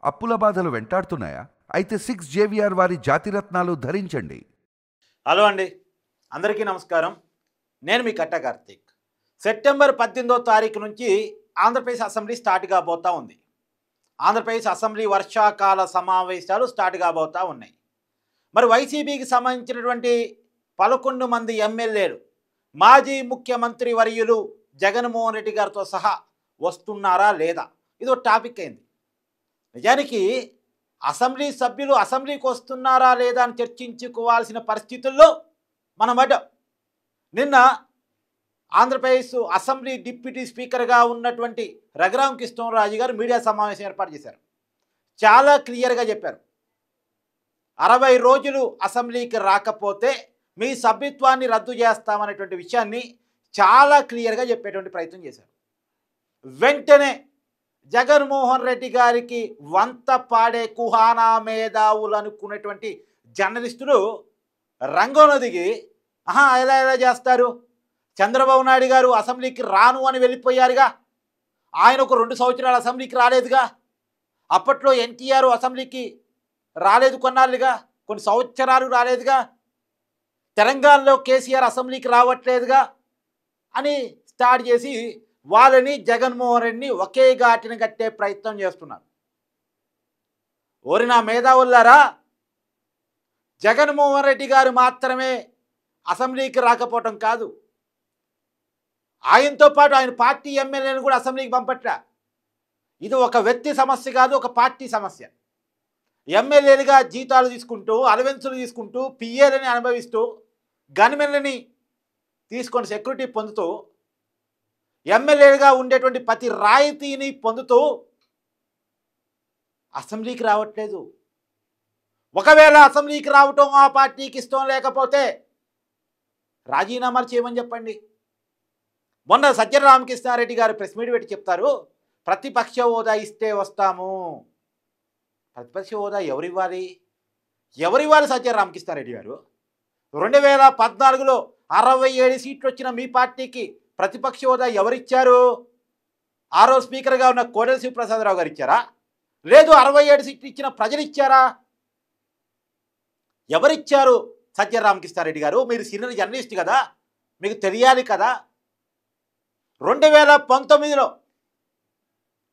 అప్పుల బాధలు వెంటాడుతున్నాయా? అయితే 6 జేవిఆర్ వారి జాతిరత్నాలు ధరించండి. హలో అండి, అందరికీ నమస్కారం. నేను మీ కట్ట కార్తీక్. సెప్టెంబర్ 18వ తారీఖు నుంచి ఆంధ్రప్రదేశ్ అసెంబ్లీ స్టార్ట్ కాబోతా ఉంది. ఆంధ్రప్రదేశ్ అసెంబ్లీ వర్షాకాల సమావేశాలు స్టార్ట్ కాబోతా ఉన్నాయి. మరి వైసీపీకి సంబంధించినటువంటి 11 మంది ఎమ్మెల్యేలు మాజీ ముఖ్యమంత్రి వర్యులు జగన్మోహన్ రెడ్డి గారితో సహా వస్తున్నారా లేదా, ఇది ఒక టాపిక్ అయింది. నిజానికి అసెంబ్లీ సభ్యులు అసెంబ్లీకి వస్తున్నారా లేదా అని చర్చించుకోవాల్సిన పరిస్థితుల్లో మనం పడ్డాం. నిన్న ఆంధ్రప్రదేశ్ అసెంబ్లీ డిప్యూటీ స్పీకర్గా ఉన్నటువంటి రఘురామ కృష్ణరాజు గారు మీడియా సమావేశం ఏర్పాటు చేశారు. చాలా క్లియర్గా చెప్పారు, 60 రోజులు అసెంబ్లీకి రాకపోతే మీ సభ్యత్వాన్ని రద్దు చేస్తామనేటువంటి విషయాన్ని చాలా క్లియర్గా చెప్పేటువంటి ప్రయత్నం చేశారు. వెంటనే జగన్మోహన్ రెడ్డి గారికి వంత పాడే కుహానా మేధావులు అనుకునేటువంటి జర్నలిస్టులు రంగంలో దిగి ఎలా చేస్తారు, చంద్రబాబు నాయుడు గారు అసెంబ్లీకి రాను అని వెళ్ళిపోయారుగా, ఆయన ఒక 2 సంవత్సరాలు అసెంబ్లీకి రాలేదుగా, అప్పట్లో ఎన్టీఆర్ అసెంబ్లీకి రాలేదు, కొన్ని సంవత్సరాలు రాలేదుగా, తెలంగాణలో కేసీఆర్ అసెంబ్లీకి రావట్లేదుగా అని స్టార్ట్ చేసి వాళ్ళని జగన్మోహన్ రెడ్డిని ఒకే ఘాటిన కట్టే ప్రయత్నం చేస్తున్నారు. ఓరి నా మేధావులారా, జగన్మోహన్ రెడ్డి గారు మాత్రమే అసెంబ్లీకి రాకపోవటం కాదు, ఆయనతో పాటు ఆయన పార్టీ ఎమ్మెల్యేలను కూడా అసెంబ్లీకి పంపట్లా. ఇది ఒక వ్యక్తి సమస్య కాదు, ఒక పార్టీ సమస్య. ఎమ్మెల్యేలుగా జీతాలు తీసుకుంటూ, అలవెన్సులు తీసుకుంటూ, పిఏలని అనుభవిస్తూ, గన్మెన్లని తీసుకొని సెక్యూరిటీ పొందుతూ, ఎమ్మెల్యేలుగా ఉండేటువంటి ప్రతి రాయితీని పొందుతూ అసెంబ్లీకి రావట్లేదు. ఒకవేళ అసెంబ్లీకి రావటం ఆ పార్టీకి ఇష్టం లేకపోతే రాజీనామాలు చేయమని చెప్పండి. మొన్న సజ్జల రామకృష్ణారెడ్డి గారు ప్రెస్ మీట్ పెట్టి చెప్తారు, ప్రతిపక్ష హోదా ఇస్తే వస్తాము. ప్రతిపక్ష హోదా ఎవరివ్వాలి సజ్జల రామకృష్ణారెడ్డి గారు? 2014లో 67 సీట్లు వచ్చిన మీ పార్టీకి ప్రతిపక్ష హోదా ఎవరిచ్చారు? ఆ రోజు స్పీకర్గా ఉన్న కోడెల శివప్రసాదరావు గారు ఇచ్చారా? లేదు, 67 సీట్లు ఇచ్చిన ప్రజలు ఇచ్చారా? ఎవరిచ్చారు? సజ్జల రామకృష్ణారెడ్డి గారు, మీరు సీనియర్ జర్నలిస్ట్ కదా, మీకు తెలియాలి కదా. 2019లో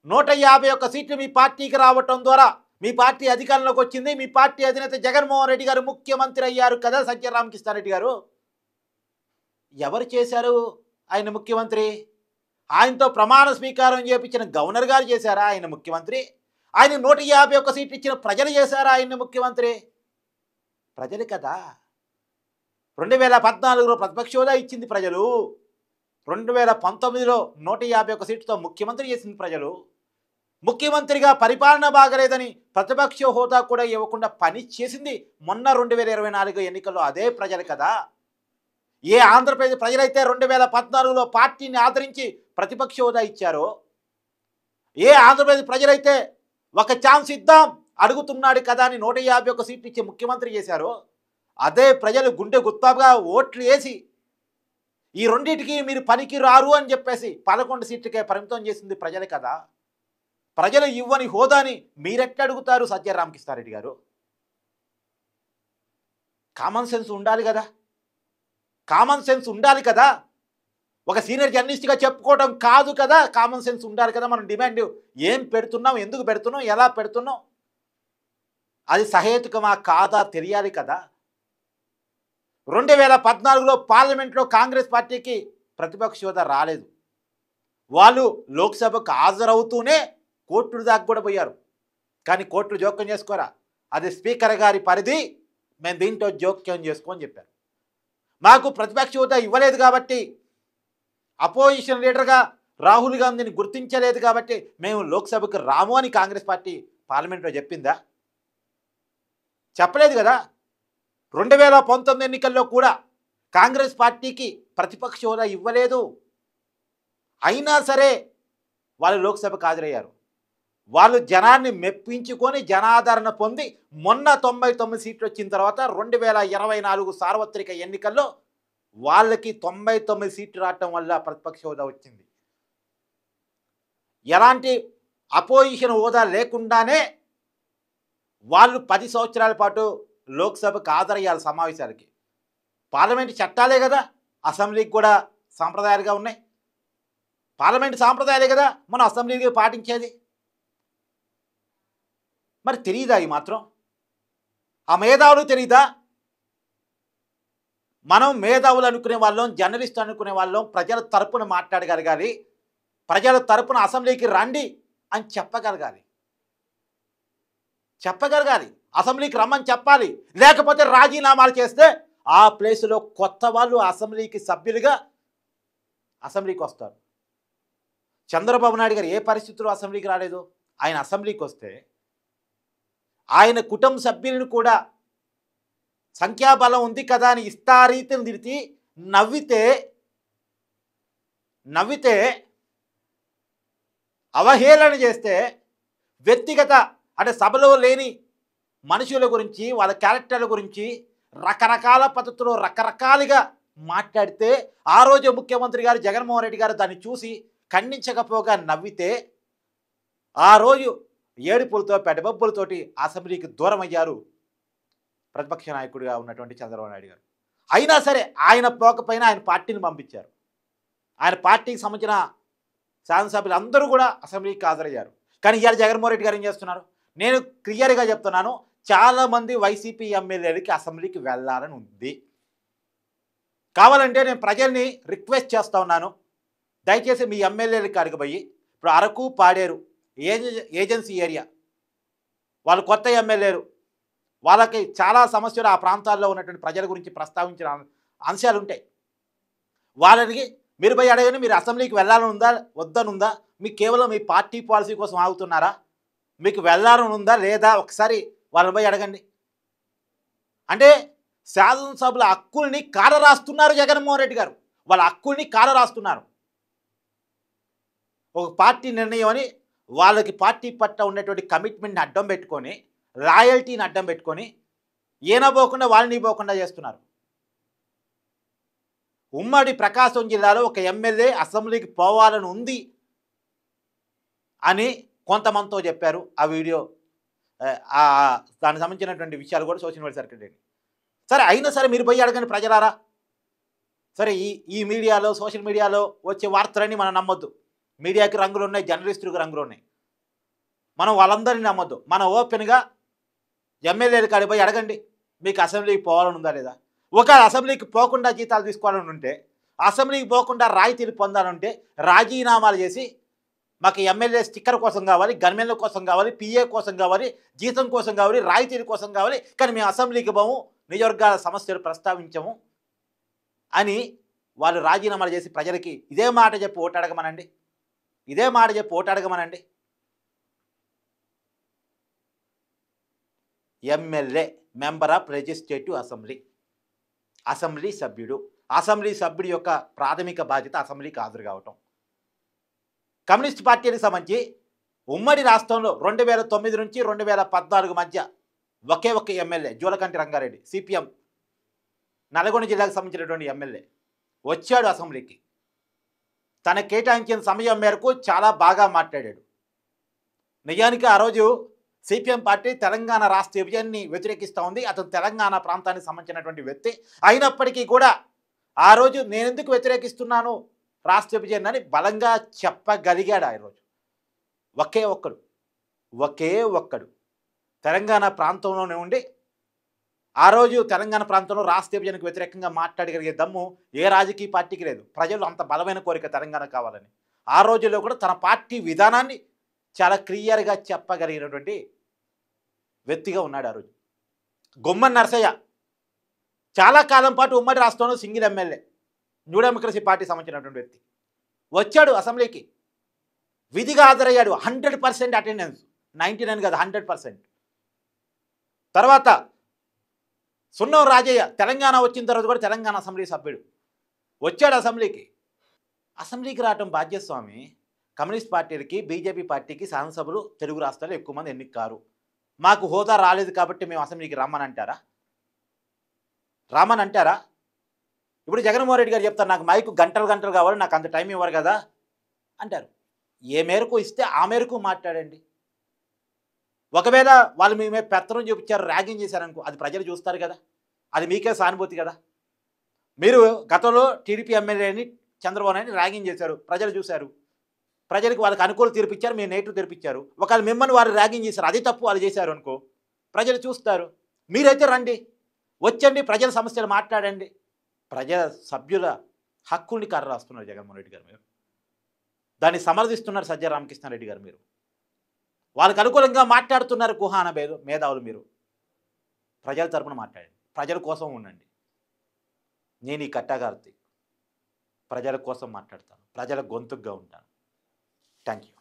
151 సీట్లు మీ పార్టీకి రావటం ద్వారా మీ పార్టీ అధికారంలోకి వచ్చింది. మీ పార్టీ అధినేత జగన్మోహన్ రెడ్డి గారు ముఖ్యమంత్రి అయ్యారు కదా సజ్జల రామకృష్ణారెడ్డి గారు. ఎవరు చేశారు ఆయన ముఖ్యమంత్రి? ఆయనతో ప్రమాణ స్వీకారం చేయించిన గవర్నర్ గారు చేశారా ఆయన ముఖ్యమంత్రి? ఆయన 151 సీట్లు ఇచ్చిన ప్రజలు చేశారా ఆయన ముఖ్యమంత్రి? ప్రజలు కదా. 2014లో ప్రతిపక్ష హోదా ఇచ్చింది ప్రజలు, 2019లో 151 సీట్లతో ముఖ్యమంత్రి చేసింది ప్రజలు. ముఖ్యమంత్రిగా పరిపాలన బాగలేదని ప్రతిపక్ష హోదా కూడా ఇవ్వకుండా పని చేసింది మొన్న 2024 ఎన్నికల్లో అదే ప్రజలు కదా. ఏ ఆంధ్రప్రదేశ్ ప్రజలైతే 2014లో పార్టీని ఆదరించి ప్రతిపక్ష హోదా ఇచ్చారో, ఏ ఆంధ్రప్రదేశ్ ప్రజలైతే ఒక ఛాన్స్ ఇద్దాం అడుగుతున్నాడు కదా అని 151 సీట్లు ఇచ్చి ముఖ్యమంత్రి చేశారో, అదే ప్రజలు గుండె గుత్తాగా ఓట్లు వేసి ఈ రెండింటికి మీరు పనికి రారు అని చెప్పేసి 11 సీట్లకే పరిమితం చేసింది ప్రజలు కదా. ప్రజలు ఇవ్వని హోదాని మీరెట్లా అడుగుతారు సజ్జల రామకృష్ణారెడ్డి గారు? కామన్ సెన్స్ ఉండాలి కదా, కామన్ సెన్స్ ఉండాలి కదా. ఒక సీనియర్ జర్నలిస్ట్గా చెప్పుకోవడం కాదు కదా, కామన్ సెన్స్ ఉండాలి కదా. మనం డిమాండ్ ఏం పెడుతున్నాం, ఎందుకు పెడుతున్నాం, ఎలా పెడుతున్నాం, అది సహేతుకమా కాదా తెలియాలి కదా. 2014లో పార్లమెంట్లో కాంగ్రెస్ పార్టీకి ప్రతిపక్ష హోదా రాలేదు. వాళ్ళు లోక్సభకు హాజరవుతూనే కోర్టుల దాకా కూడా పోయారు. కానీ కోర్టులు జోక్యం చేసుకోరా, అది స్పీకర్ గారి పరిధి, మేము దీంట్లో జోక్యం చేసుకోని చెప్పారు. మాకు ప్రతిపక్ష హోదా ఇవ్వలేదు కాబట్టి, అపోజిషన్ లీడర్గా రాహుల్ గాంధీని గుర్తించలేదు కాబట్టి మేము లోక్సభకు రాము అని కాంగ్రెస్ పార్టీ పార్లమెంట్లో చెప్పిందా? చెప్పలేదు కదా. 2019 ఎన్నికల్లో కూడా కాంగ్రెస్ పార్టీకి ప్రతిపక్ష హోదా ఇవ్వలేదు. అయినా సరే వాళ్ళు లోక్సభకు హాజరయ్యారు. వాళ్ళు జనాన్ని మెప్పించుకొని జనాదరణ పొంది మొన్న 99 సీట్లు వచ్చిన తర్వాత 2024 సార్వత్రిక ఎన్నికల్లో వాళ్ళకి 99 సీట్లు రావటం వల్ల ప్రతిపక్ష హోదా వచ్చింది. ఎలాంటి అపోజిషన్ హోదా లేకుండానే వాళ్ళు 10 సంవత్సరాల పాటు లోక్సభకు హాజరయ్యాలి సమావేశాలకి. పార్లమెంటు చట్టాలే కదా అసెంబ్లీకి కూడా సాంప్రదాయాలుగా ఉన్నాయి. పార్లమెంటు సాంప్రదాయాలే కదా మనం అసెంబ్లీకి పాటించేది. మరి తెలియదా ఈ మాత్రం? ఆ మేధావులు తెలియదా? మనం మేధావులు అనుకునే వాళ్ళం, జర్నలిస్ట్ అనుకునే వాళ్ళం ప్రజల తరపున మాట్లాడగలగాలి, ప్రజల తరపున అసెంబ్లీకి రండి అని చెప్పగలగాలి. అసెంబ్లీకి రమ్మని చెప్పాలి. లేకపోతే రాజీనామాలు చేస్తే ఆ ప్లేసులో కొత్త వాళ్ళు అసెంబ్లీకి సభ్యులుగా అసెంబ్లీకి వస్తారు. చంద్రబాబు నాయుడు గారు ఏ పరిస్థితుల్లో అసెంబ్లీకి రాలేదు. ఆయన అసెంబ్లీకి వస్తే ఆయన కుటుంబ సభ్యులను కూడా సంఖ్యాబలం ఉంది కదా అని ఇష్టారీతిని తిరిగి నవ్వితే అవహేళన చేస్తే వ్యక్తిగత అంటే సభలో లేని మనుషుల గురించి, వాళ్ళ క్యారెక్టర్ల గురించి రకరకాల పద్ధతుల్లో రకరకాలుగా మాట్లాడితే ఆ రోజు ముఖ్యమంత్రి గారు జగన్మోహన్ రెడ్డి గారు దాన్ని చూసి ఖండించకపోగా నవ్వితే ఆ రోజు ఏడుపులతో పెడబొబ్బులతోటి అసెంబ్లీకి దూరం అయ్యారు ప్రతిపక్ష నాయకుడిగా ఉన్నటువంటి చంద్రబాబు నాయుడు గారు. అయినా సరే ఆయన పోకపోయినా ఆయన పార్టీని పంపించారు. ఆయన పార్టీకి సంబంధించిన శాసనసభ్యులు అందరూ కూడా అసెంబ్లీకి హాజరయ్యారు. కానీ ఇవాళ జగన్మోహన్ రెడ్డి గారు ఏం చేస్తున్నారు? నేను క్లియర్గా చెప్తున్నాను, చాలామంది వైసీపీ ఎమ్మెల్యేలకి అసెంబ్లీకి వెళ్ళాలని ఉంది. కావాలంటే నేను ప్రజల్ని రిక్వెస్ట్ చేస్తూ ఉన్నాను, దయచేసి మీ ఎమ్మెల్యేలకి అడగబోయి, ఇప్పుడు అరకు పాడేరు ఏజెన్సీ ఏరియా వాళ్ళు కొత్త ఎమ్మెల్యేలు, వాళ్ళకి చాలా సమస్యలు ఆ ప్రాంతాల్లో ఉన్నటువంటి ప్రజల గురించి ప్రస్తావించిన అంశాలు ఉంటాయి. వాళ్ళకి మీరు పోయి అడగని, మీరు అసెంబ్లీకి వెళ్ళాలని ఉందా వద్దనుందా, మీకు కేవలం మీ పార్టీ పాలసీ కోసం ఆగుతున్నారా, మీకు వెళ్ళాలని ఉందా లేదా ఒకసారి వాళ్ళని పోయి అడగండి. అంటే శాసనసభల హక్కుల్ని కాలరాస్తున్నారు జగన్మోహన్ రెడ్డి గారు. వాళ్ళ హక్కుల్ని కాలరాస్తున్నారు. ఒక పార్టీ నిర్ణయం అని వాళ్ళకి పార్టీ పట్ల ఉన్నటువంటి కమిట్మెంట్ని అడ్డం పెట్టుకొని, లాయల్టీని అడ్డం పెట్టుకొని ఈయన పోకుండా వాళ్ళని పోకుండా చేస్తున్నారు. ఉమ్మడి ప్రకాశం జిల్లాలో ఒక ఎమ్మెల్యే అసెంబ్లీకి పోవాలని ఉంది అని కొంతమందితో చెప్పారు. ఆ వీడియో దానికి సంబంధించినటువంటి విషయాలు కూడా సోషల్ మీడియా సర్క్యులేట్ అయ్యాయి. సరే అయినా సరే మీరు పోయి అడగండి ప్రజలారా. సరే ఈ మీడియాలో సోషల్ మీడియాలో వచ్చే వార్తలన్నీ మనం నమ్మొద్దు. మీడియాకి రంగులు ఉన్నాయి, జర్నలిస్టులకు రంగులు ఉన్నాయి. మనం వాళ్ళందరినీ నమ్మొద్దు. మనం ఓపెన్గా ఎమ్మెల్యేలు కాడికి పోయి అడగండి, మీకు అసెంబ్లీకి పోవాలని ఉందా లేదా. ఒకవేళ అసెంబ్లీకి పోకుండా జీతాలు తీసుకోవాలని ఉంటే, అసెంబ్లీకి పోకుండా రాయితీలు పొందాలంటే రాజీనామాలు చేసి మాకు ఎమ్మెల్యే స్టిక్కర్ కోసం కావాలి, గన్మెన్ల కోసం కావాలి, పిఏ కోసం కావాలి, జీతం కోసం కావాలి, రాయితీల కోసం కావాలి, కానీ మేము అసెంబ్లీకి పోము, నియోజకవర్గాల సమస్యలు ప్రస్తావించము అని వాళ్ళు రాజీనామాలు చేసి ప్రజలకి ఇదే మాట చెప్పి ఓటు అడగమనండి. MLA member of legislative assembly సభ్యుడి యొక్క ప్రాథమిక బాధ్యత అసెంబ్లీకి హాజరు కావటం. కమ్యూనిస్ట్ పార్టీకి సంబంధించి ఉమ్మడి రాష్ట్రంలో 2009 నుంచి 2014 మధ్య ఒకే ఒక్క ఎమ్మెల్యే జూలకంటి రంగారెడ్డి, సిపిఎం నల్గొండ జిల్లాకు సంబంధించినటువంటి ఎమ్మెల్యే వచ్చాడు అసెంబ్లీకి. తన కేటాయించిన సమయం మేరకు చాలా బాగా మాట్లాడాడు. నిజానికి ఆ రోజు సిపిఎం పార్టీ తెలంగాణ రాష్ట్ర విభజనని వ్యతిరేకిస్తూ ఉంది. అతను తెలంగాణ ప్రాంతానికి సంబంధించినటువంటి వ్యక్తి అయినప్పటికీ కూడా ఆ రోజు నేను ఎందుకు వ్యతిరేకిస్తున్నాను రాష్ట్ర విభజన అని బలంగా చెప్పగలిగాడు. ఆ రోజు ఒకే ఒక్కడు తెలంగాణ ప్రాంతంలోనే ఉండి ఆ రోజు తెలంగాణ ప్రాంతంలో రాష్ట్ర విభజనకు వ్యతిరేకంగా మాట్లాడగలిగే దమ్ము ఏ రాజకీయ పార్టీకి లేదు. ప్రజలు అంత బలమైన కోరిక తెలంగాణ కావాలని ఆ రోజుల్లో కూడా తన పార్టీ విధానాన్ని చాలా క్లియర్గా చెప్పగలిగినటువంటి వ్యక్తిగా ఉన్నాడు. ఆ రోజు గుమ్మన్ నరసయ్య చాలా కాలం పాటు ఉమ్మడి రాష్ట్రంలో single MLA, new democracy party సంబంధించినటువంటి వ్యక్తి వచ్చాడు అసెంబ్లీకి, విధిగా హాజరయ్యాడు. 100% అటెండెన్స్, 99 కాదు 100%. తర్వాత సున్నం రాజయ్య తెలంగాణ వచ్చిన తర్వాత కూడా తెలంగాణ అసెంబ్లీ సభ్యుడు వచ్చాడు అసెంబ్లీకి రావటం భాగ్యస్వామి. కమ్యూనిస్ట్ పార్టీలకి, బీజేపీ పార్టీకి శాసనసభలు తెలుగు రాష్ట్రాల్లో ఎక్కువ మంది ఎన్నిక కారు. మాకు హోదా రాలేదు కాబట్టి మేము అసెంబ్లీకి రమ్మని అంటారా? ఇప్పుడు జగన్మోహన్ రెడ్డి గారు చెప్తారు, నాకు మైకు గంటలు కావాలి, నాకు అంత టైం ఇవ్వరు కదా అంటారు. ఏ మేరకు ఇస్తే ఆ మేరకు మాట్లాడండి. ఒకవేళ వాళ్ళు మీ మీద పెత్తనం చూపించారు, ర్యాగింగ్ చేశారనుకో, అది ప్రజలు చూస్తారు కదా, అది మీకే సానుభూతి కదా. మీరు గతంలో టీడీపీ ఎమ్మెల్యేని చంద్రబాబు నాయుడిని ర్యాగింగ్ చేశారు, ప్రజలు చూశారు, ప్రజలకు వాళ్ళకి అనుకూల తీర్పు ఇచ్చారు, మీరు నెగిటివ్ తీర్పు ఇచ్చారు. ఒకవేళ మిమ్మల్ని వారు ర్యాగింగ్ చేశారు, అది తప్పు వాళ్ళు చేశారు అనుకో, ప్రజలు చూస్తారు. మీరైతే రండి, వచ్చండి, ప్రజల సమస్యలు మాట్లాడండి. ప్రజల సభ్యుల హక్కుల్ని రాస్తున్నారు జగన్మోహన్ రెడ్డి గారు. మీరు దాన్ని సమర్థిస్తున్నారు సజ్జల రామకృష్ణారెడ్డి గారు. మీరు వాళ్ళకి అనుకూలంగా మాట్లాడుతున్నారు కుహాన మేధావులు. మీరు ప్రజల తరపున మాట్లాడండి, ప్రజల కోసం ఉండండి. నేను ఈ కట్టగార్తి ప్రజల కోసం మాట్లాడతాను, ప్రజల గొంతుగ్గా ఉంటాను. Thank you.